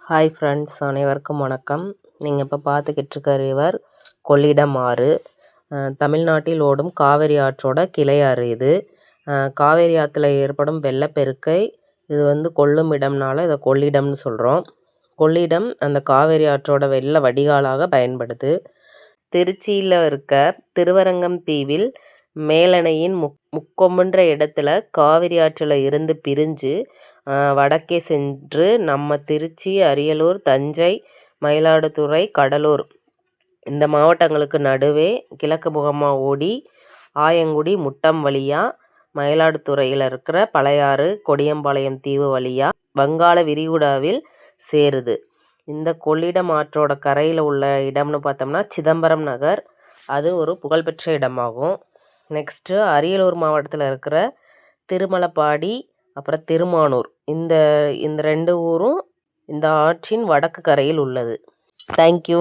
Hi friends, அனைவருக்கும் வணக்கம். நீங்கள் இப்போ பார்த்துக்கிட்டு இருக்க ரிவர் கொள்ளிடம் ஆறு. தமிழ்நாட்டில் ஓடும் காவிரி ஆற்றோட கிளை ஆறு இது. காவேரி ஆற்றுல ஏற்படும் வெள்ளப்பெருக்கை இது கொள்ளும் இடம்னால இதை கொள்ளிடம்னு சொல்கிறோம். கொள்ளிடம் அந்த காவேரி ஆற்றோட வெள்ள வடிகாலாக பயன்படுது. திருச்சியில் இருக்க திருவரங்கம் தீவில் மேலணையின் முக்கொம்புன்ற இடத்துல காவிரி ஆற்றில் இருந்து பிரிஞ்சு வடக்கே சென்று நம்ம திருச்சி, அரியலூர், தஞ்சை, மயிலாடுதுறை, கடலூர் இந்த மாவட்டங்களுக்கு நடுவே கிழக்கு முகமாக ஓடி ஆயங்குடி, முட்டம் வழியாக மயிலாடுதுறையில் இருக்கிற பழையாறு, கொடியம்பாளையம் தீவு வழியாக வங்காள விரிகுடாவில் சேருது. இந்த கொள்ளிடம் ஆற்றோட கரையில் உள்ள இடம்னு பார்த்தோம்னா சிதம்பரம் நகர். அது ஒரு புகழ்பெற்ற இடமாகும். நெக்ஸ்ட்டு அரியலூர் மாவட்டத்தில் இருக்கிற திருமலப்பாடி, அப்புறம் திருமானூர், இந்த ரெண்டு ஊரும் இந்த ஆற்றின் வடக்கு கரையில் உள்ளது. தேங்க்யூ.